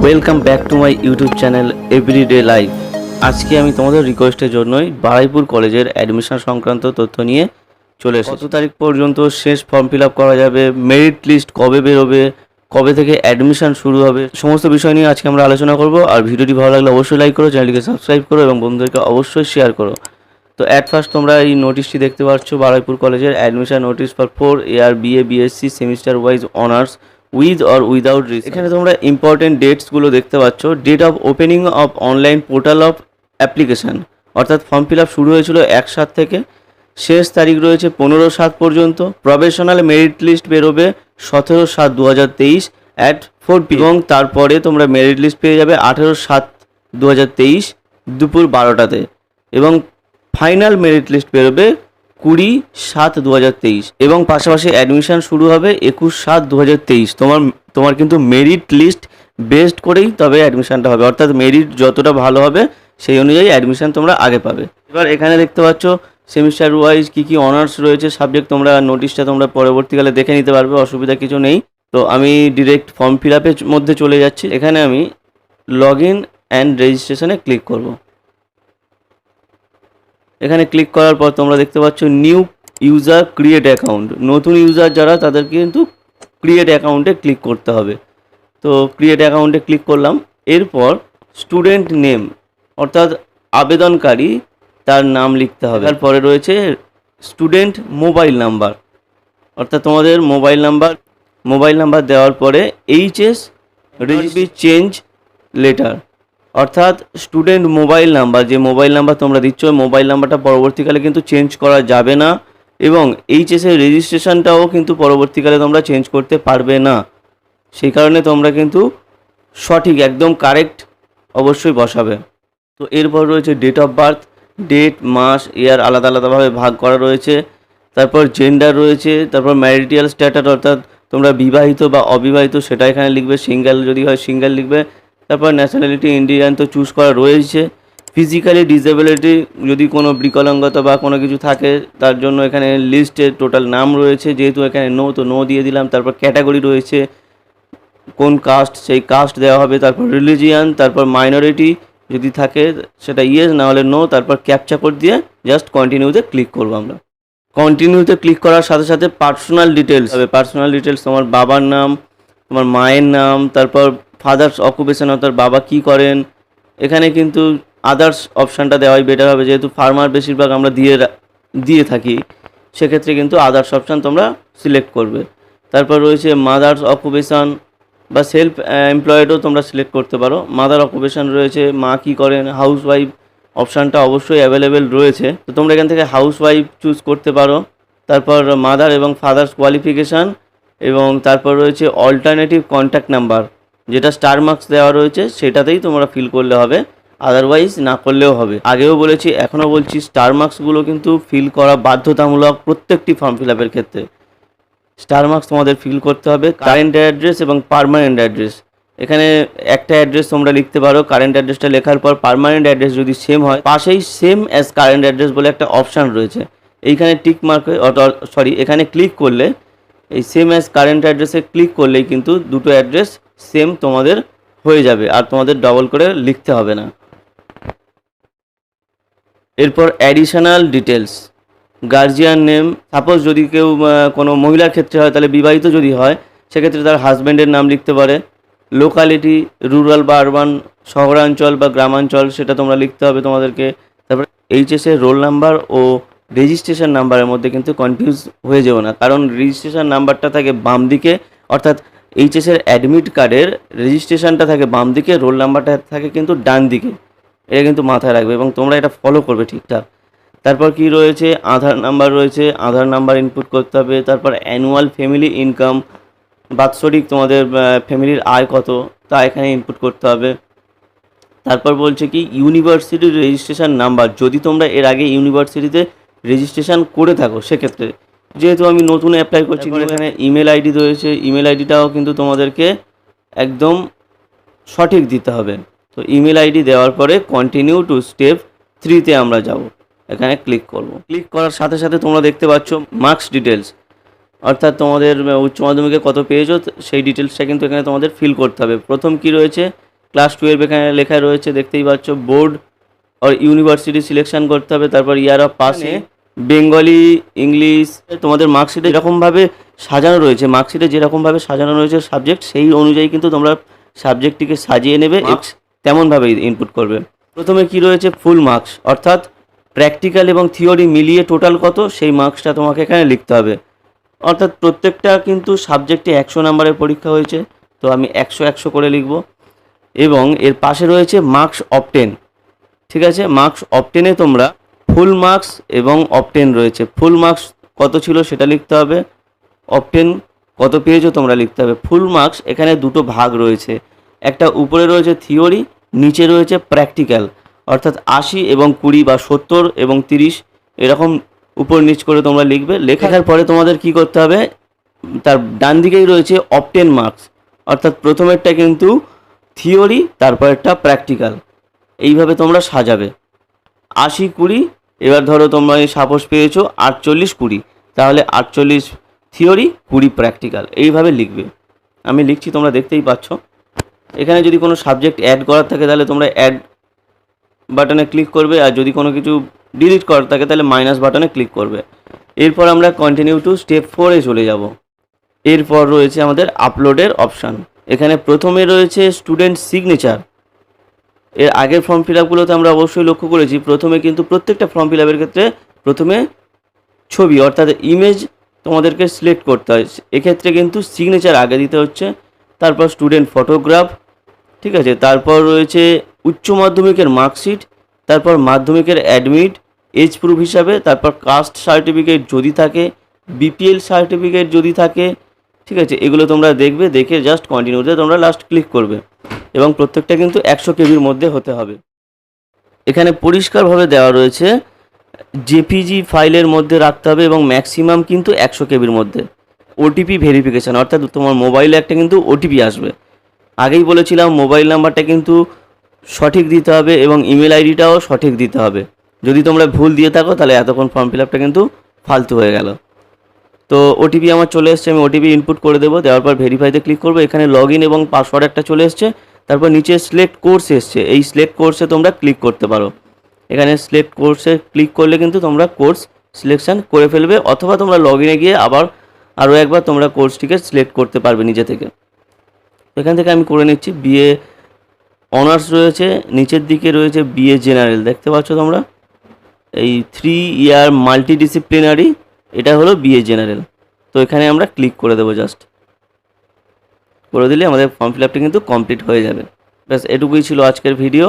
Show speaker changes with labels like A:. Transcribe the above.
A: Welcome back to my YouTube channel everyday life. আজকে আমি তোমাদের রিকোয়েস্টের জন্যই বারুইপুর কলেজের অ্যাডমিশন সংক্রান্ত তথ্য নিয়ে চলে এসেছি। কত তারিখ পর্যন্ত শেষ ফর্ম ফিল আপ করা যাবে, মেরিট লিস্ট কবে বেরোবে, কবে থেকে অ্যাডমিশন শুরু হবে, সমস্ত বিষয় নিয়ে আজকে আমরা আলোচনা করব। আর ভিডিওটি ভালো লাগলে অবশ্যই লাইক করো, চ্যানেলটিকে সাবস্ক্রাইব করো এবং বন্ধুদেরকে অবশ্যই শেয়ার করো। তো অ্যাট ফার্স্ট তোমরা এই নোটিশটি দেখতে পাচ্ছ, বারুইপুর কলেজের admission notice for 4 year BA BSc semester wise honours with or without research. এখানে তোমরা ইম্পর্টেন্ট ডেটসগুলো দেখতে পাচ্ছ। Date of opening of online portal of application, অর্থাৎ ফর্ম ফিল আপ শুরু হয়েছিল 1/7 থেকে, শেষ তারিখ রয়েছে 15/7 পর্যন্ত। প্রফেশনাল মেরিট লিস্ট বেরোবে 17/7/2023 অ্যাট 4 PM এবং তারপরে তোমরা মেরিট লিস্ট পেয়ে যাবে 18/7/2023 দুপুর 12টাতে এবং ফাইনাল মেরিট লিস্ট বেরোবে 20/7/2023 এবং পাশাপাশি অ্যাডমিশন শুরু হবে 21/7/2023। তোমার কিন্তু মেরিট লিস্ট বেস্ট করেই তবে অ্যাডমিশনটা হবে, অর্থাৎ মেরিট যতটা ভালো হবে সেই অনুযায়ী অ্যাডমিশন তোমরা আগে পাবে। এবার এখানে দেখতে পাচ্ছ সেমিস্টার ওয়াইজ কী অনার্স রয়েছে, সাবজেক্ট তোমরা নোটিশটা তোমরা পরবর্তীকালে দেখে নিতে পারবে, অসুবিধা কিছু নেই। তো আমি ডিরেক্ট ফর্ম ফিল আপের মধ্যে চলে যাচ্ছি। এখানে আমি লগ ইন অ্যান্ড রেজিস্ট্রেশনে ক্লিক করব। এখানে ক্লিক করার পর তোমরা দেখতে পাচ্ছ নিউ ইউজার ক্রিয়েট অ্যাকাউন্ট। নতুন ইউজার যারা তাদের কিন্তু ক্রিয়েট অ্যাকাউন্টে ক্লিক করতে হবে। তো ক্রিয়েট অ্যাকাউন্টে ক্লিক করলাম। এরপর স্টুডেন্ট নেম অর্থাৎ আবেদনকারী তার নাম লিখতে হবে। তারপরে রয়েছে স্টুডেন্ট মোবাইল নাম্বার, অর্থাৎ তোমাদের মোবাইল নাম্বার দেওয়ার পরে এইচএস রেজিস্ট্রি চেঞ্জ লেটার, অর্থাৎ স্টুডেন্ট মোবাইল নাম্বার, যে মোবাইল নাম্বার তোমরা দিচ্ছ মোবাইল নাম্বারটা পরবর্তীকালে কিন্তু চেঞ্জ করা যাবে না এবং এইচএসের রেজিস্ট্রেশনটাও কিন্তু পরবর্তীকালে তোমরা চেঞ্জ করতে পারবে না। সেই কারণে তোমরা কিন্তু সঠিক একদম কারেক্ট অবশ্যই বসাবে। তো এরপর রয়েছে ডেট অফ বার্থ, ডেট মাস ইয়ার আলাদা আলাদাভাবে ভাগ করা রয়েছে। তারপর জেন্ডার রয়েছে, তারপর ম্যারিটাল স্ট্যাটাস অর্থাৎ তোমরা বিবাহিত বা অবিবাহিত সেটা এখানে লিখবে, সিঙ্গেল যদি হয় সিঙ্গেল লিখবে। তারপর ন্যাশনালিটি ইন্ডিয়ান তো চুজ করা রয়েছে। ফিজিক্যালি ডিসেবিলিটি যদি কোনো বিকলাঙ্গতা বা কোনো কিছু থাকে তার জন্য এখানে লিস্টে টোটাল নাম রয়েছে, যেহেতু এখানে নো তো নো দিয়ে দিলাম। তারপর ক্যাটাগরি রয়েছে, কোন কাস্ট সেই কাস্ট দেওয়া হবে। তারপর রিলিজিয়ান, তারপর মাইনরিটি যদি থাকে সেটা ইয়েস, না হলে নো। তারপর ক্যাপচা কোড দিয়ে জাস্ট কন্টিনিউতে ক্লিক করবো আমরা। কন্টিনিউতে ক্লিক করার সাথে সাথে পার্সোনাল ডিটেলস হবে। পার্সোনাল ডিটেলস তোমার বাবার নাম, তোমার মায়ের নাম, তারপর ফাদার্স অকুপেশন অর্থাৎ বাবা কী করেন। এখানে কিন্তু আদার্স অপশানটা দেওয়াই বেটার হবে, যেহেতু ফার্মার বেশিরভাগ আমরা দিয়ে থাকি, সেক্ষেত্রে কিন্তু আদার্স অপশান তোমরা সিলেক্ট করবে। তারপর রয়েছে মাদার্স অকুপেশন বা সেলফ এমপ্লয়েডও তোমরা সিলেক্ট করতে পারো। মাদার অকুপেশন রয়েছে, মা কী করেন। হাউস ওয়াইফ অপশানটা অবশ্যই অ্যাভেলেবেল রয়েছে, তো তোমরা এখান থেকে হাউস ওয়াইফ চুজ করতে পারো। তারপর মাদার এবং ফাদার্স কোয়ালিফিকেশান এবং তারপর রয়েছে অল্টারনেটিভ কন্ট্যাক্ট নাম্বার, যেটা স্টার মার্কস দেওয়া রয়েছে সেটাতেই তোমরা ফিল করলে হবে, আদারওয়াইজ না করলেও হবে। আগেও বলেছি এখনও বলছি, স্টার মার্কসগুলো কিন্তু ফিল করা বাধ্যতামূলক প্রত্যেকটি ফর্ম ফিল আপের ক্ষেত্রে। স্টার মার্কস তোমাদের ফিল করতে হবে। কারেন্ট অ্যাড্রেস এবং পার্মানেন্ট অ্যাড্রেস, এখানে একটা অ্যাড্রেস তোমরা লিখতে পারো। কারেন্ট অ্যাড্রেসটা লেখার পর পার্মানেন্ট অ্যাড্রেস যদি সেম হয়, পাশেই সেম অ্যাজ কারেন্ট অ্যাড্রেস বলে একটা অপশান রয়েছে, এইখানে টিক মার্ক এখানে ক্লিক করলে এই সেম অ্যাজ কারেন্ট অ্যাড্রেসে ক্লিক করলেই কিন্তু দুটো অ্যাড্রেস সেম তোমাদের হয়ে যাবে আর তোমাদের ডবল করে লিখতে হবে না। এরপর additional details, guardian name, suppose যদি কেউ কোনো মহিলার ক্ষেত্রে হয় তাহলে বিবাহিত যদি হয় সেক্ষেত্রে তার হাজব্যান্ডের নাম লিখতে পারে। লোকালিটি, রুরাল বা আরবান, শহরাঞ্চল বা গ্রামাঞ্চল সেটা তোমরা লিখতে হবে তোমাদেরকে। তারপর এইচএসের রোল নাম্বার ও রেজিস্ট্রেশন নাম্বারের মধ্যে কিন্তু কনফিউজ হয়ে যেও না, কারণ রেজিস্ট্রেশন নাম্বারটা থাকে বাম দিকে, অর্থাৎ এইচএসের অ্যাডমিট কার্ডের রেজিস্ট্রেশনটা থাকে বাম দিকে, রোল নাম্বারটা থাকে কিন্তু ডান দিকে, এটা কিন্তু মাথায় রাখবে এবং তোমরা এটা ফলো করবে ঠিকঠাক। তারপর কি রয়েছে, আধার নাম্বার রয়েছে, আধার নাম্বার ইনপুট করতে হবে। তারপর অ্যানুয়াল ফ্যামিলি ইনকাম, বাৎসরিক তোমাদের ফ্যামিলির আয় কত তা এখানে ইনপুট করতে হবে। তারপর বলছে কি ইউনিভার্সিটির রেজিস্ট্রেশন নাম্বার, যদি তোমরা এর আগে ইউনিভার্সিটিতে রেজিস্ট্রেশন করে থাকো সেক্ষেত্রে, যেহেতু আমি নতুন অ্যাপ্লাই করছি এখানে ইমেল আইডি রয়েছে, ইমেল আইডিটাও কিন্তু তোমাদেরকে একদম সঠিক দিতে হবে। তো ইমেল আইডি দেওয়ার পরে কন্টিনিউ টু স্টেপ 3তে আমরা যাব, এখানে ক্লিক করব। ক্লিক করার সাথে সাথে তোমরা দেখতে পাচ্ছ মার্কস ডিটেলস, অর্থাৎ তোমাদের উচ্চ মাধ্যমিকে কত পেয়েছো সেই ডিটেলসটা কিন্তু এখানে তোমাদের ফিল করতে হবে। প্রথম কি রয়েছে, ক্লাস 12 এখানে লেখা রয়েছে, দেখতেই পাচ্ছ। বোর্ড আর ইউনিভার্সিটি সিলেকশন করতে হবে, তারপর ইয়ার অফ পাসে বেঙ্গলি, ইংলিশ। তোমাদের মার্কশিটে যেরকমভাবে সাজানো রয়েছে, মার্কশিটে যেরকমভাবে সাজানো রয়েছে সাবজেক্ট, সেই অনুযায়ী কিন্তু তোমরা সাবজেক্টটিকে সাজিয়ে নেবে, তেমনভাবে ইনপুট করবে। প্রথমে কি রয়েছে, ফুল মার্কস, অর্থাৎ প্র্যাকটিক্যাল এবং থিওরি মিলিয়ে টোটাল কত, সেই মার্কসটা তোমাকে এখানে লিখতে হবে। অর্থাৎ প্রত্যেকটা কিন্তু সাবজেক্টে 100 নাম্বারের পরীক্ষা হয়েছে, তো আমি 100 করে লিখব। এবং এর পাশে রয়েছে মার্কস অবটেন, ঠিক আছে। মার্কস অবটেনে তোমরা ফুল মার্কস এবং অবটেন রয়েছে, ফুল মার্কস কত ছিল সেটা লিখতে হবে, অবটেন কত পেয়েছো তোমরা লিখতে হবে। ফুল মার্কস এখানে দুটো ভাগ রয়েছে, একটা উপরে রয়েছে থিওরি, নিচে রয়েছে প্র্যাকটিক্যাল, অর্থাৎ 80 এবং 20 বা 70 এবং 30 এরকম উপর নিচ করে তোমরা লিখবে। লেখার পরে তোমাদের কি করতে হবে, তার ডান দিকেই রয়েছে অবটেন মার্কস, অর্থাৎ প্রথমেরটা কিন্তু থিওরি, তারপরেরটা প্র্যাকটিক্যাল, এইভাবে তোমরা সাজাবে। 80 20, এবার ধরো তোমরা সাপোজ পেয়েছো 48 20, তাহলে 48 থিওরি 20 প্র্যাকটিক্যাল, এইভাবে লিখবে। আমি লিখছি, তোমরা দেখতেই পাচ্ছ। এখানে যদি কোনো সাবজেক্ট অ্যাড করার থাকে তাহলে তোমরা অ্যাড বাটনে ক্লিক করবে, আর যদি কোনো কিছু ডিলিট করার থাকে তাহলে মাইনাস বাটনে ক্লিক করবে। এরপর আমরা কন্টিনিউ টু স্টেপ 4-এ চলে যাব। এরপর রয়েছে আমাদের আপলোডের অপশান। এখানে প্রথমে রয়েছে স্টুডেন্ট সিগনেচার। এর আগের ফর্ম ফিল আপগুলোতে আমরা অবশ্যই লক্ষ্য করেছি, প্রথমে কিন্তু প্রত্যেকটা ফর্ম ফিল আপের ক্ষেত্রে প্রথমে ছবি অর্থাৎ ইমেজ তোমাদেরকে সিলেক্ট করতে হয়, এক্ষেত্রে কিন্তু সিগনেচার আগে দিতে হচ্ছে। তারপর স্টুডেন্ট ফটোগ্রাফ, ঠিক আছে। তারপর রয়েছে উচ্চ মাধ্যমিকের মার্কশিট, তারপর মাধ্যমিকের অ্যাডমিট, এজ প্রুফ হিসাবে, তারপর কাস্ট সার্টিফিকেট যদি থাকে, বিপিএল সার্টিফিকেট যদি থাকে, ঠিক আছে। এগুলো তোমরা দেখবে, দেখে জাস্ট কন্টিনিউতে তোমরা লাস্ট ক্লিক করবে, এবং প্রত্যেকটা কিন্তু 100 কেবির মধ্যে হতে হবে। এখানে পরিষ্কারভাবে দেওয়া রয়েছে জেপিজি ফাইলের মধ্যে রাখতে হবে, এবং ম্যাক্সিমাম কিন্তু 100 কেবির মধ্যে। ওটিপি ভেরিফিকেশান, অর্থাৎ তোমার মোবাইলে একটা কিন্তু ওটিপি আসবে। আগেই বলেছিলাম মোবাইল নাম্বারটা কিন্তু সঠিক দিতে হবে, এবং ইমেল আইডিটাও সঠিক দিতে হবে। যদি তোমরা ভুল দিয়ে থাকো তাহলে এতক্ষণ ফর্ম ফিল আপটা কিন্তু ফালতু হয়ে গেল। তো ওটিপি আমার চলে এসছে, আমি ওটিপি ইনপুট করে দেবো। দেওয়ার পর ভেরিফাইতে ক্লিক করবো। এখানে লগ ইন এবং পাসওয়ার্ড একটা চলে এসছে। তারপর নিচে সিলেক্ট কোর্স এসছে, এই সিলেক্ট কোর্সে তোমরা ক্লিক করতে পারো। এখানে সিলেক্ট কোর্সে ক্লিক করলে কিন্তু তোমরা কোর্স সিলেকশান করে ফেলবে, অথবা তোমরা লগ ইনে গিয়ে আবার আরও একবার তোমরা কোর্সটিকে সিলেক্ট করতে পারবে নিজে থেকে। এখান থেকে আমি করে নিচ্ছি। বিএ অনার্স রয়েছে, নিচের দিকে রয়েছে বিএ জেনারেল, দেখতে পাচ্ছ তোমরা। এই 3 ইয়ার মাল্টিডিসিপ্লিনারি, এটা হলো বিএ জেনারেল। তো এখানে আমরা ক্লিক করে দেবো, জাস্ট করে দিলে আমাদের ফর্ম ফিল আপটি কিন্তু কমপ্লিট হয়ে যাবে। ব্যাস এটুকুই ছিল আজকের ভিডিও।